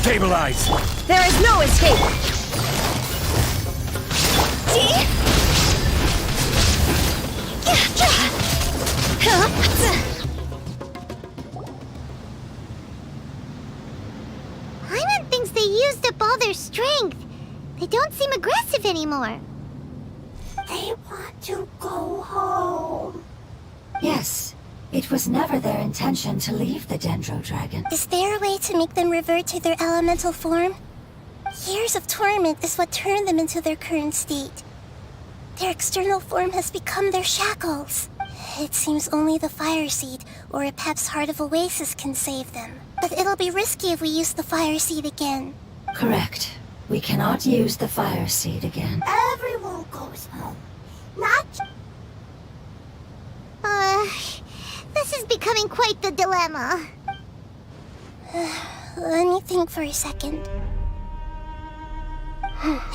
Stabilize! There is no escape! Paimon thinks they used up all their strength. They don't seem aggressive anymore. They want to go home. Yes, it was never their intention to leave the Dendro Dragon. Is there a way to make them revert to their elemental form? Years of torment is what turned them into their current state. Their external form has become their shackles. It seems only the Fire Seed or Epep's Heart of Oasis can save them. But it'll be risky if we use the Fire Seed again. Correct. We cannot use the Fire Seed again. Everyone goes home. Not... This is becoming quite the dilemma. Let me think for a second.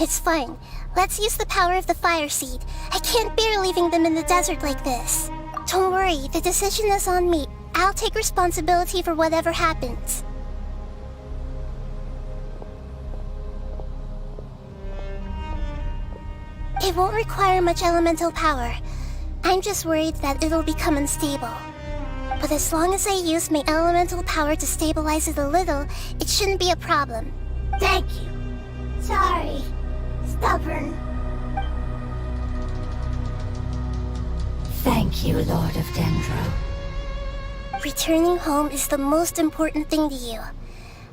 It's fine. Let's use the power of the Fire Seed. I can't bear leaving them in the desert like this. Don't worry, the decision is on me. I'll take responsibility for whatever happens. It won't require much elemental power. I'm just worried that it'll become unstable. But as long as I use my elemental power to stabilize it a little, it shouldn't be a problem. Thank you. Sorry. Stubborn. Thank you, Lord of Dendro. Returning home is the most important thing to you.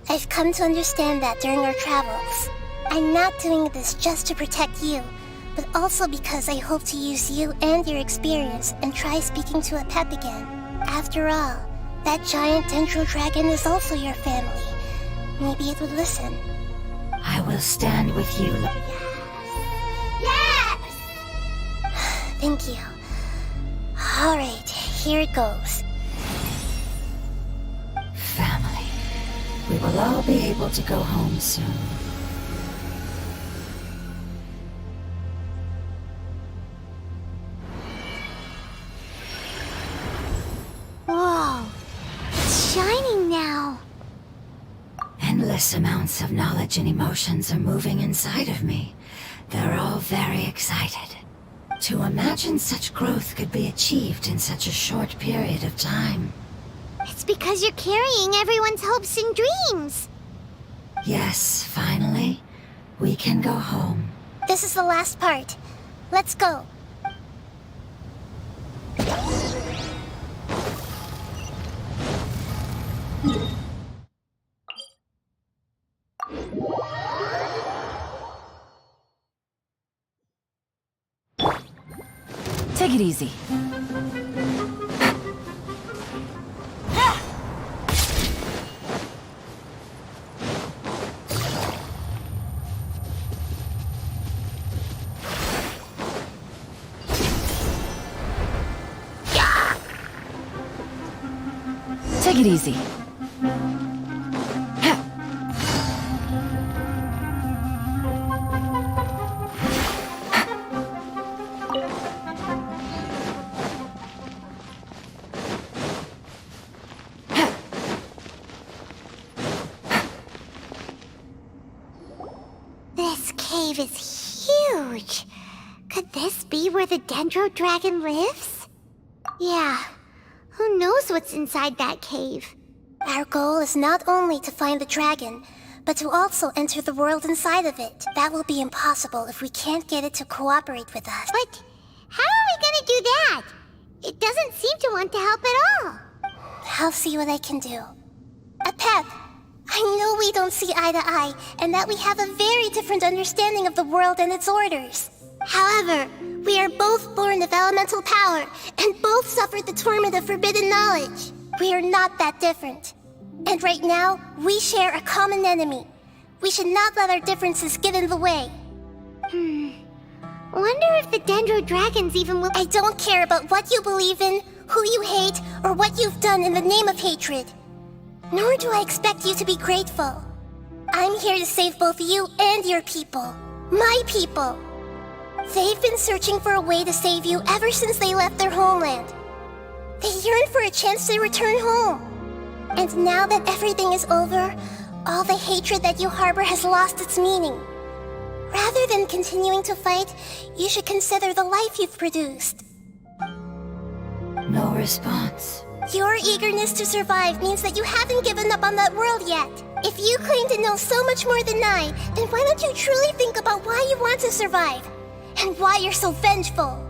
I've come to understand that during our travels. I'm not doing this just to protect you, but also because I hope to use you and your experience and try speaking to Epep again. After all, that giant Dendro Dragon is also your family. Maybe it would listen. I will stand with you, Yes! Thank you. Alright, here it goes. family. We will all be able to go home soon. Whoa, it's shining now. Endless amounts of knowledge and emotions are moving inside of me. They're all very excited. To imagine such growth could be achieved in such a short period of time. It's because you're carrying everyone's hopes and dreams. Yes, finally, we can go home. This is the last part. Let's go. Take it easy. Take it easy. This cave is huge. Could this be where the Dendro Dragon lives? Yeah. Who knows what's inside that cave? Our goal is not only to find the dragon, but to also enter the world inside of it. That will be impossible if we can't get it to cooperate with us. But how are we gonna do that? It doesn't seem to want to help at all. I'll see what I can do. Epep, I know we don't see eye to eye, and that we have a very different understanding of the world and its orders. However, we are both born of elemental power, and both suffered the torment of forbidden knowledge. We are not that different. And right now, we share a common enemy. We should not let our differences get in the way. Wonder if the Dendro Dragons even will— I don't care about what you believe in, who you hate, or what you've done in the name of hatred. Nor do I expect you to be grateful. I'm here to save both you and your people. My people. They've been searching for a way to save you ever since they left their homeland. They yearn for a chance to return home. And now that everything is over, All the hatred that you harbor has lost its meaning. Rather than continuing to fight, you should consider the life you've produced. No response. Your eagerness to survive means that you haven't given up on that world yet. If you claim to know so much more than I, then why don't you truly think about why you want to survive? And why you're so vengeful?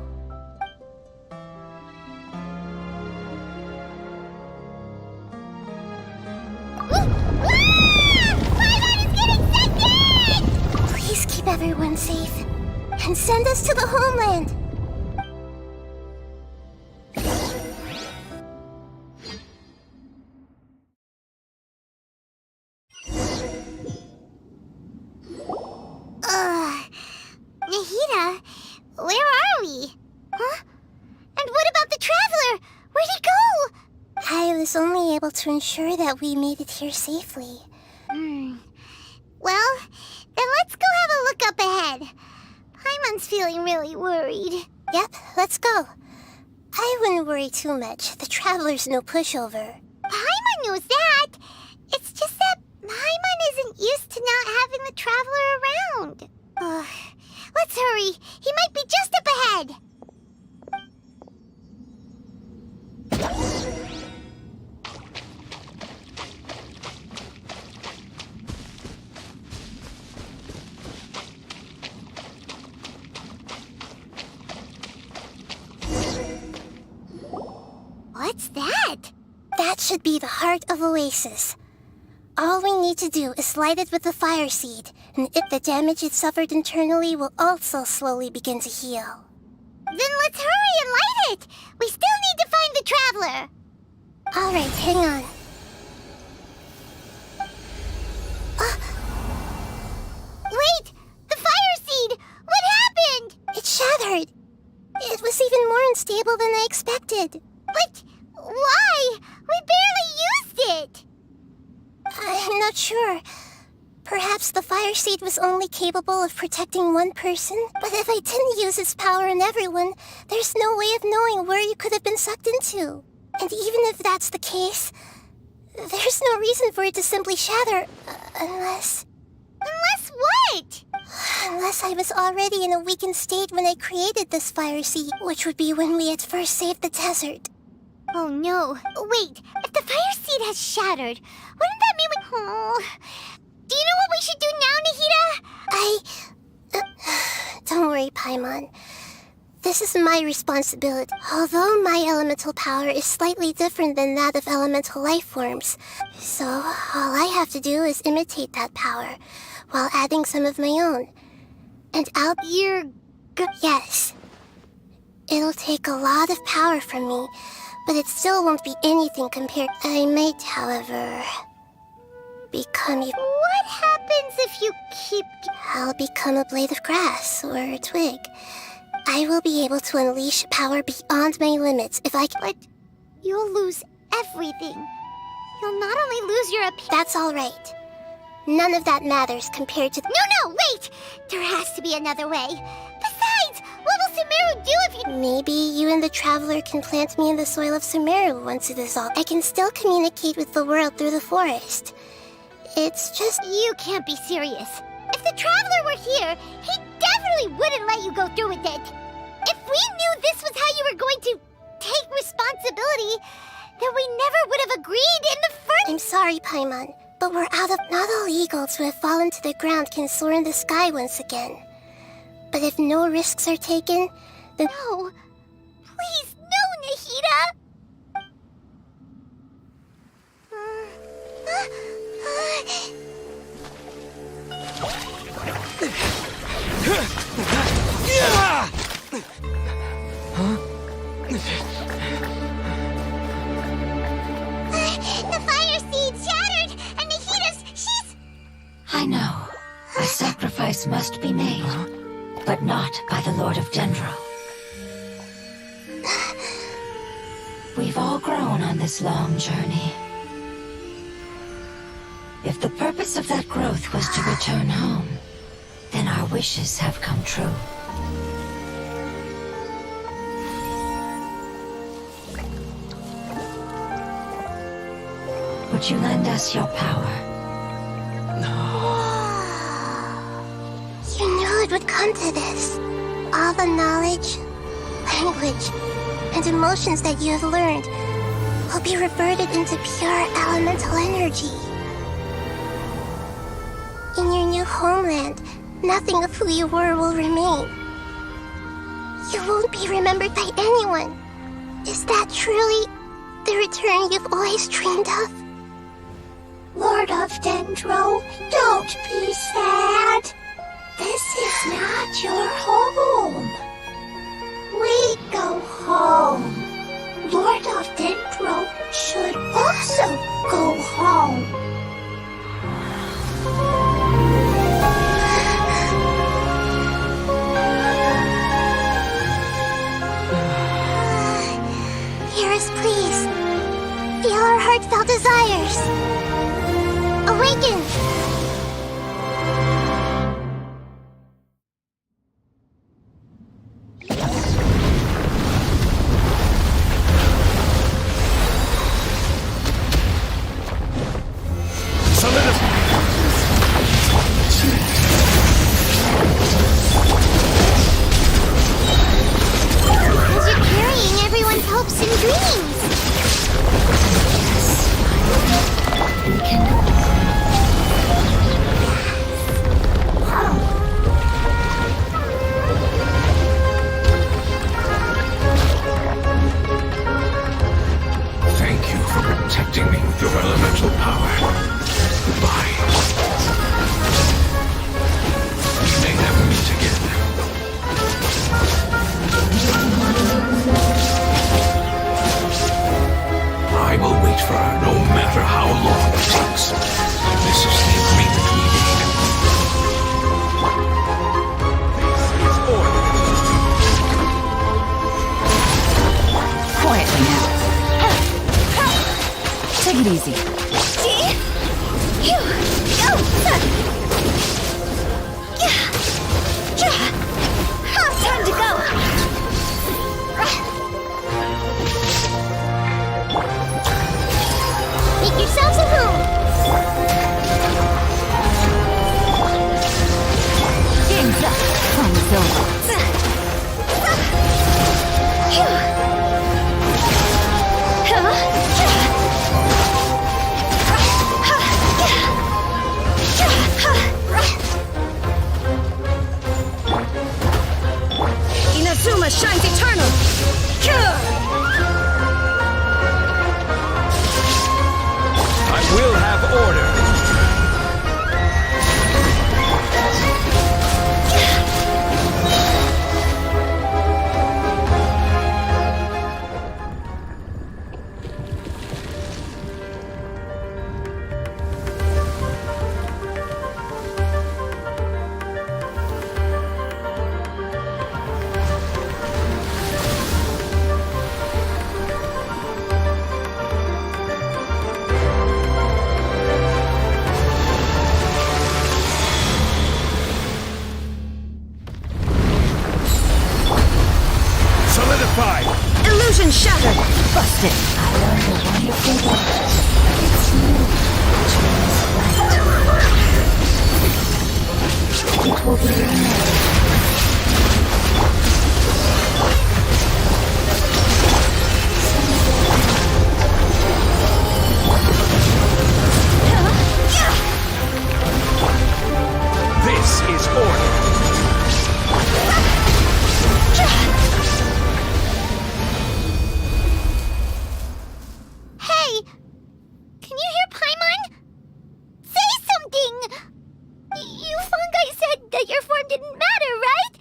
Please keep everyone safe. And send us to the homeland. Nahida, where are we? Huh? And what about the traveler? Where'd he go? I was only able to ensure that we made it here safely. Well, then let's go have a look up ahead. Paimon's feeling really worried. Yep, let's go. I wouldn't worry too much. The traveler's no pushover. Paimon knows that. It's just that Paimon isn't used to not having the traveler around. Let's hurry. He might be just up ahead. What's that? That should be the heart of Oasis. All we need to do is light it with the fire seed, and the damage it suffered internally will also slowly begin to heal. Then let's hurry and light it! We still need to find the traveler! Alright, hang on. Wait! The fire seed! What happened? It shattered. It was even more unstable than I expected. But why? We barely used it! I'm not sure. Perhaps the fire seed was only capable of protecting one person? But if I didn't use its power on everyone, there's no way of knowing where you could have been sucked into. And even if that's the case, there's no reason for it to simply shatter, unless... Unless what? Unless I was already in a weakened state when I created this fire seed, which would be when we had first saved the desert. Oh no. Wait, if the fire seed has shattered, wouldn't that mean we... Oh. Do you know what we should do now, Nahida? Don't worry, Paimon. This is my responsibility. Although my elemental power is slightly different than that of elemental life forms, so all I have to do is imitate that power, while adding some of my own. And I'll... Yes. It'll take a lot of power from me, but it still won't be anything compared... I might, however... become you. What happens if you keep... I'll become a blade of grass or a twig. I will be able to unleash power beyond my limits if I... But you'll lose everything. You'll not only lose your appearance... That's all right. None of that matters compared to... No, wait! There has to be another way. Besides, what will Sumeru do if you... Maybe you and the Traveler can plant me in the soil of Sumeru once it is all... I can still communicate with the world through the forest. It's just... You can't be serious. If the Traveler were here, he definitely wouldn't let you go through with it. If we knew this was how you were going to take responsibility, then we never would have agreed in the first... I'm sorry, Paimon, but we're out of... Not all eagles who have fallen to the ground can soar in the sky once again. But if no risks are taken, then... No! Please, no, Nahida! The fire seed shattered, and she's... I know. A sacrifice must be made, but not by the Lord of Dendro. We've all grown on this long journey. If the purpose of that growth was to return home, then our wishes have come true. Would you lend us your power? come to this. All the knowledge, language, and emotions that you have learned will be reverted into pure elemental energy. In your new homeland, nothing of who you were will remain. You won't be remembered by anyone. Is that truly the return you've always dreamed of? Lord of Dendro, don't be sad. This is not your home. We go home. Lord of Dendro should also go home. Hear us, please. Feel our heartfelt desires. Awaken! Because you're carrying everyone's hopes and dreams. We can... Thank you for protecting me with your elemental power. Goodbye. We may never meet again. I will wait for her no matter how long it takes. This is the agreement we made. This is order. Quietly now. Take it easy. Time to go! Make yourselves at home! Game's up. Fun is over. Inazuma shines eternal! I will have order. Solidified! Illusion shattered! Busted! I learned a wonderful word. It's new, which means right. It will be remembered. This is order. Hey! Can you hear Paimon? Say something! You fungi said that your form didn't matter, right?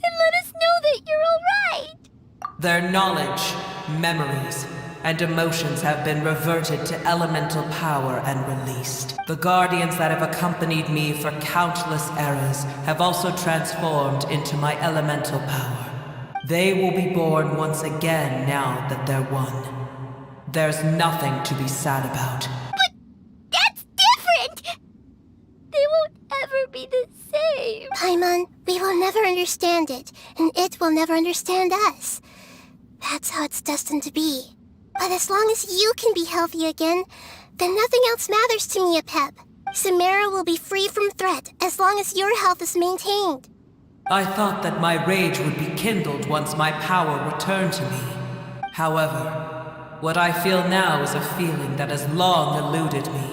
Then let us know that you're alright! Their knowledge, memories, and emotions have been reverted to elemental power and released. The guardians that have accompanied me for countless eras have also transformed into my elemental power. They will be born once again now that they're one. There's nothing to be sad about. But that's different! They won't ever be the same. Paimon, we will never understand it, and it will never understand us. That's how it's destined to be. But as long as you can be healthy again, then nothing else matters to me, Apep. Samara will be free from threat as long as your health is maintained. I thought that my rage would be kindled once my power returned to me. However, what I feel now is a feeling that has long eluded me.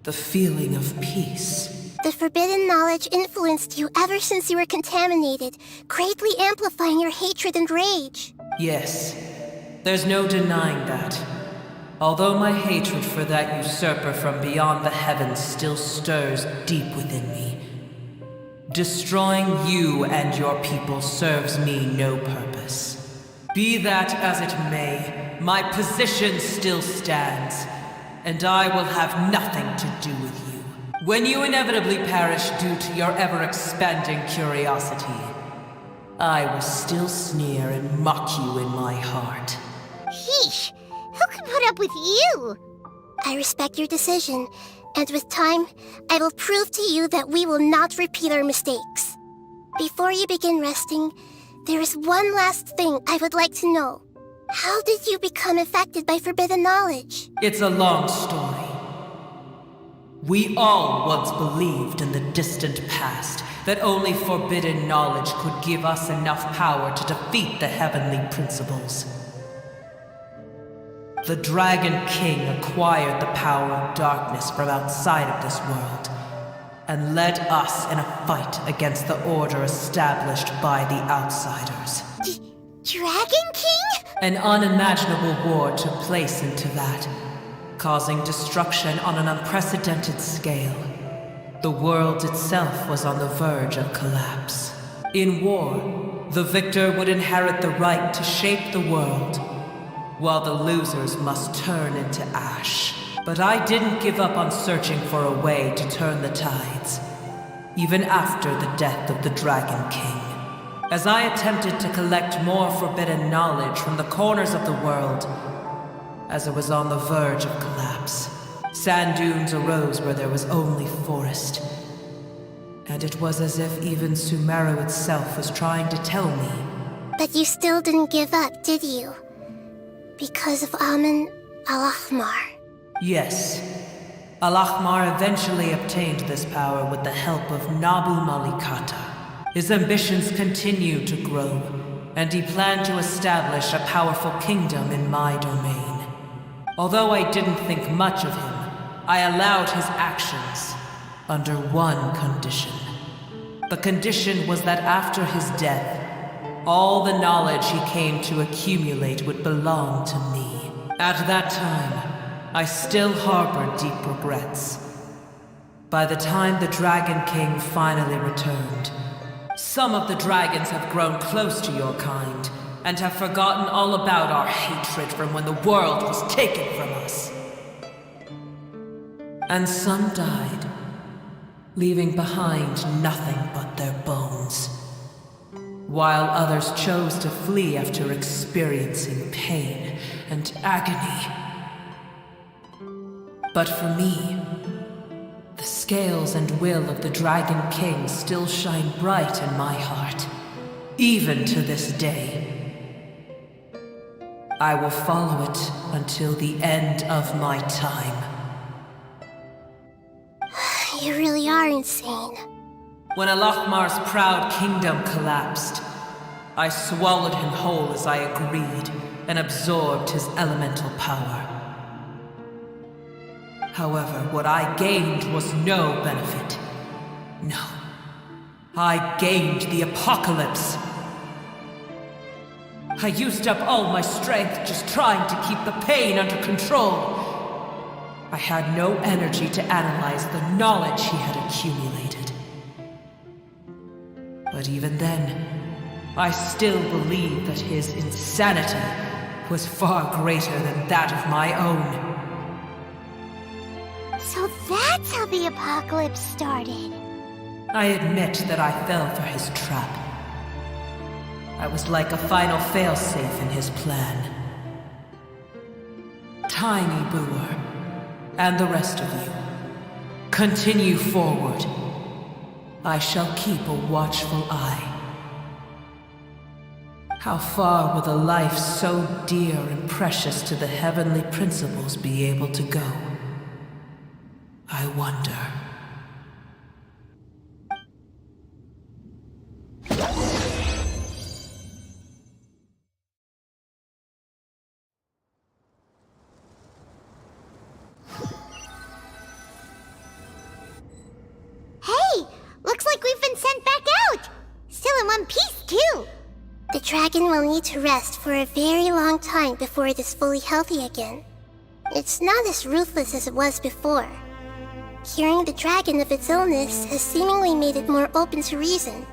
The feeling of peace. The forbidden knowledge influenced you ever since you were contaminated, greatly amplifying your hatred and rage. Yes, there's no denying that. Although my hatred for that usurper from beyond the heavens still stirs deep within me, destroying you and your people serves me no purpose. Be that as it may, my position still stands, and I will have nothing to do with you. When you inevitably perish due to your ever-expanding curiosity, I will still sneer and mock you in my heart. Yeesh! Who can put up with you? I respect your decision, and with time, I will prove to you that we will not repeat our mistakes. Before you begin resting, there is one last thing I would like to know. How did you become affected by forbidden knowledge? It's a long story. We all once believed in the distant past that only forbidden knowledge could give us enough power to defeat the heavenly principles. The Dragon King acquired the power of darkness from outside of this world, and led us in a fight against the order established by the outsiders. Dragon King? An unimaginable war took place into that, causing destruction on an unprecedented scale. The world itself was on the verge of collapse. In war, the victor would inherit the right to shape the world, while the losers must turn into ash. But I didn't give up on searching for a way to turn the tides, even after the death of the Dragon King. As I attempted to collect more forbidden knowledge from the corners of the world, as it was on the verge of collapse, sand dunes arose where there was only forest. And it was as if even Sumeru itself was trying to tell me. But you still didn't give up, did you? Because of Amun Al-Ahmar. Yes. Al-Ahmar eventually obtained this power with the help of Nabu Malikata. His ambitions continued to grow, and he planned to establish a powerful kingdom in my domain. Although I didn't think much of him, I allowed his actions under one condition. The condition was that after his death, all the knowledge he came to accumulate would belong to me. At that time, I still harbored deep regrets. By the time the Dragon King finally returned, some of the dragons have grown close to your kind and have forgotten all about our hatred from when the world was taken from us. And some died, leaving behind nothing but their bones, while others chose to flee after experiencing pain and agony. But for me, the scales and will of the Dragon King still shine bright in my heart, even to this day. I will follow it until the end of my time. You really are insane. When Al-Ahmar's proud kingdom collapsed, I swallowed him whole as I agreed and absorbed his elemental power. However, what I gained was no benefit. No. I gained the apocalypse. I used up all my strength just trying to keep the pain under control. I had no energy to analyze the knowledge he had accumulated. But even then, I still believed that his insanity was far greater than that of my own. So that's how the apocalypse started. I admit that I fell for his trap. I was like a final failsafe in his plan. Tiny Booer, and the rest of you, continue forward. I shall keep a watchful eye. How far will a life so dear and precious to the heavenly principles be able to go? I wonder. dragon will need to rest for a very long time before it is fully healthy again. It's not as ruthless as it was before. Curing the dragon of its illness has seemingly made it more open to reason.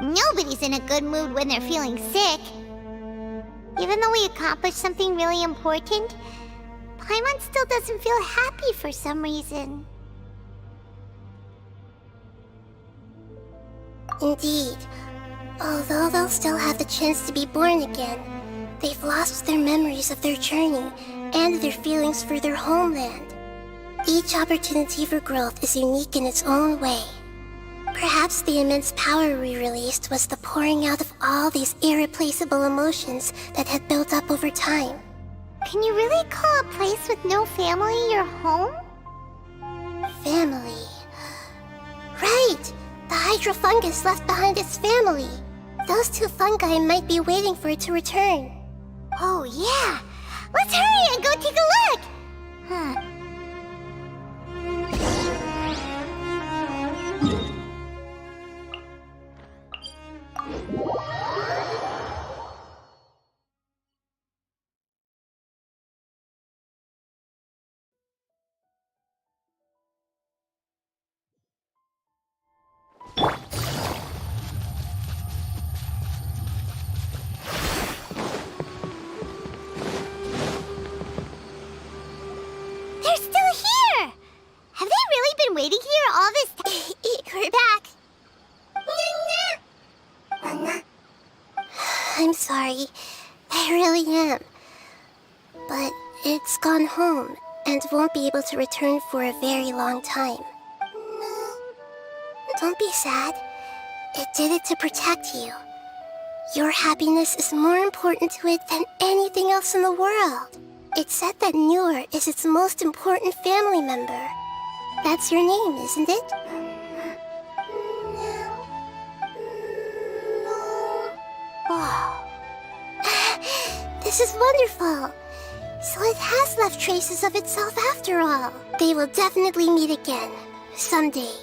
Nobody's in a good mood when they're feeling sick. Even though we accomplished something really important, Paimon still doesn't feel happy for some reason. Indeed. Although they'll still have the chance to be born again, they've lost their memories of their journey and their feelings for their homeland. Each opportunity for growth is unique in its own way. Perhaps the immense power we released was the pouring out of all these irreplaceable emotions that had built up over time. Can you really call a place with no family your home? Family. Right! The hydrofungus left behind its family. Those two fungi might be waiting for it to return. Oh yeah! Let's hurry and go take a look! Huh. They're still here! Have they really been waiting here all this time? We're back. I'm sorry. I really am. But it's gone home and won't be able to return for a very long time. Don't be sad. It did it to protect you. Your happiness is more important to it than anything else in the world. It said that Newer is its most important family member. That's your name, isn't it? Oh. This is wonderful. So it has left traces of itself after all. They will definitely meet again, someday.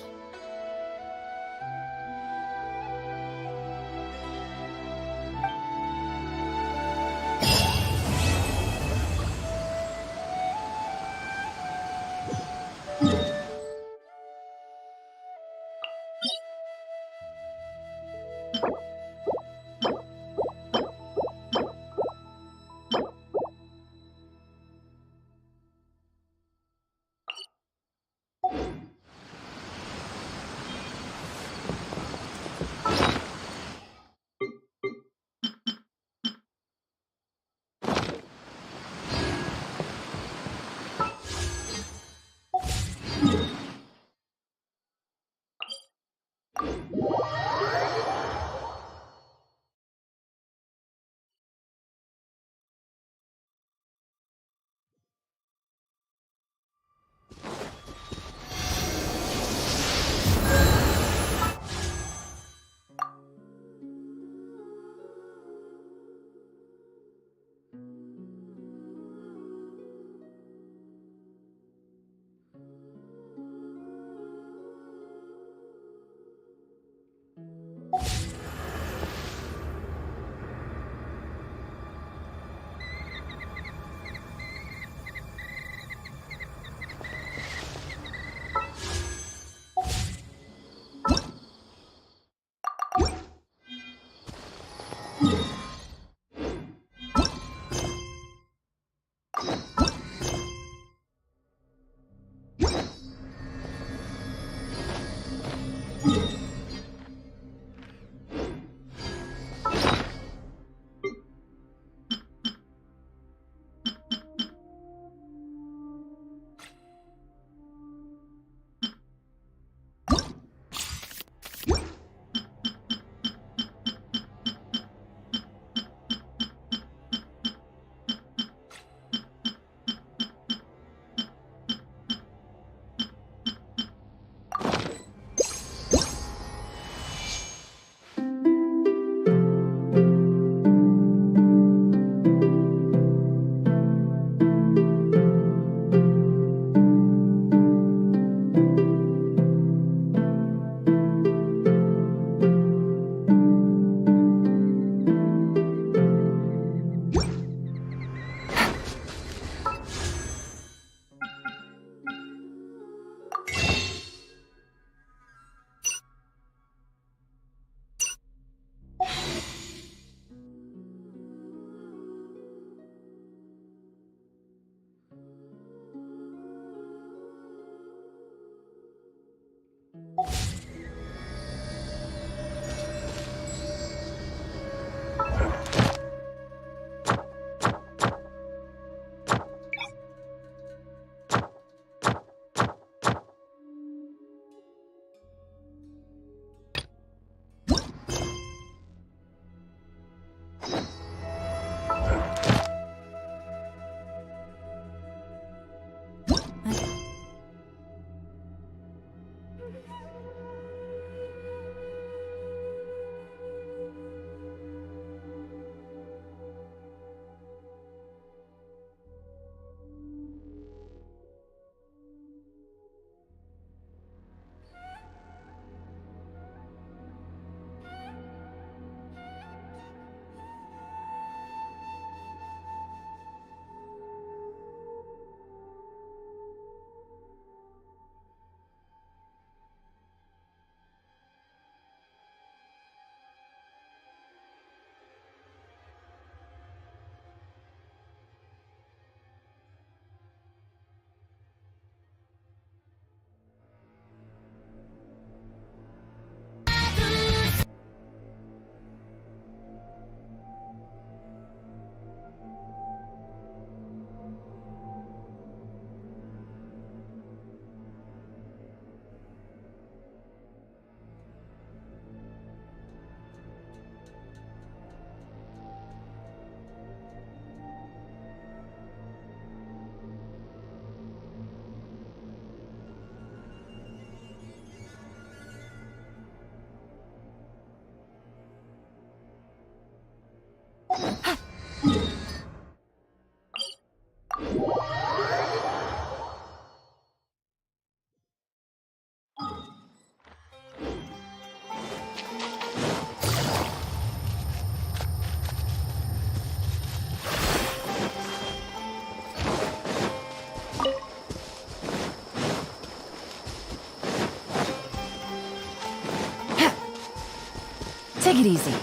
Take it easy.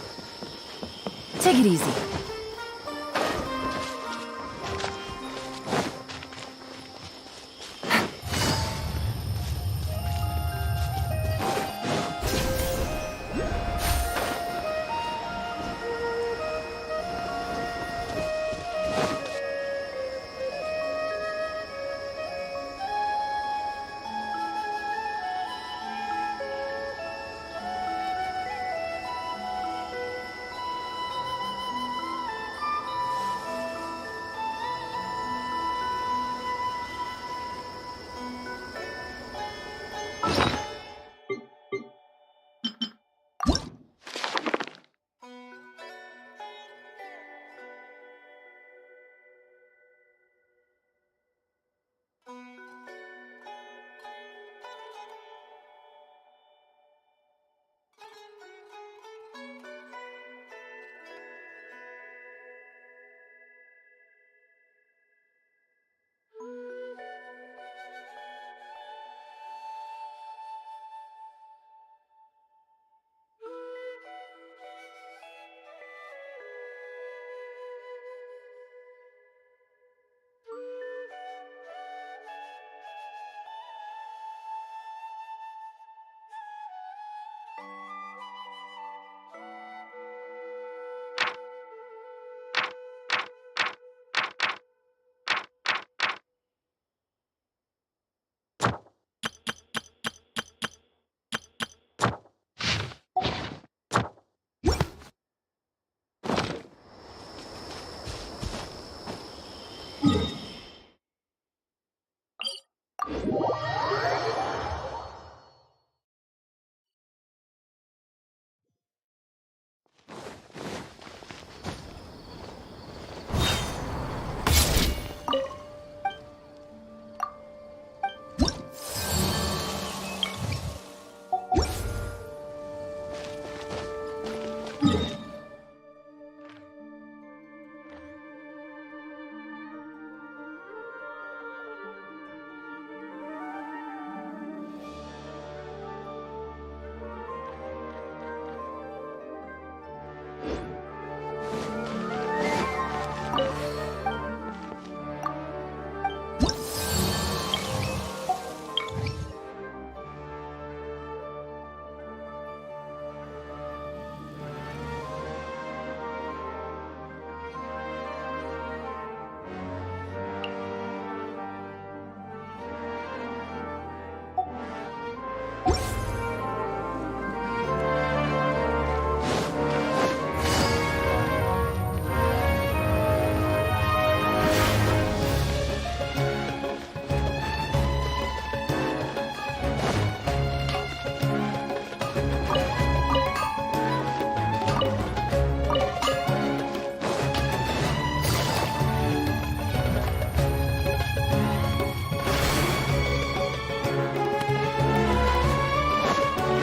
Take it easy.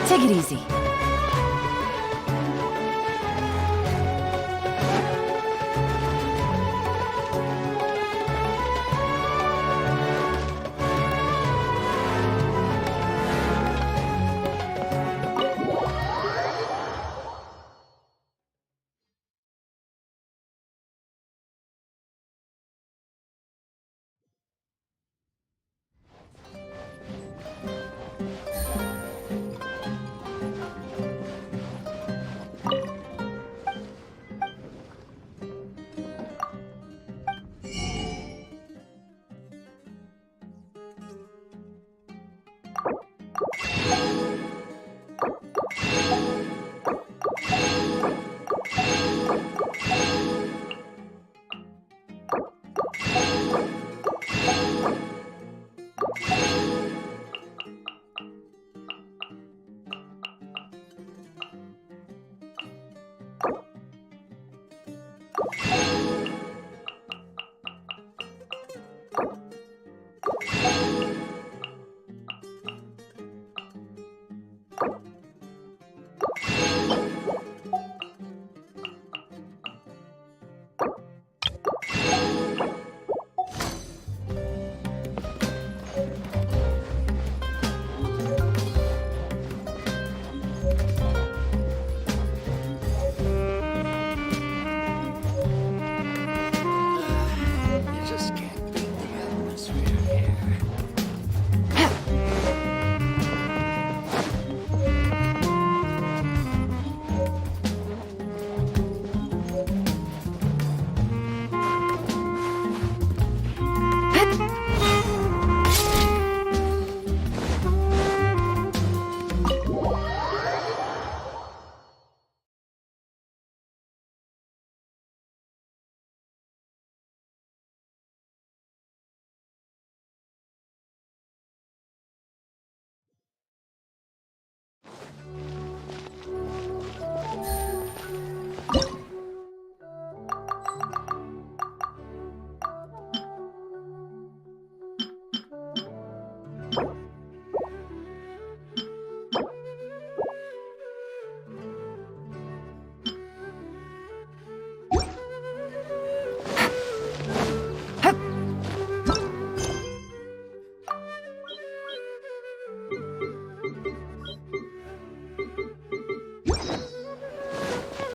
Take it easy.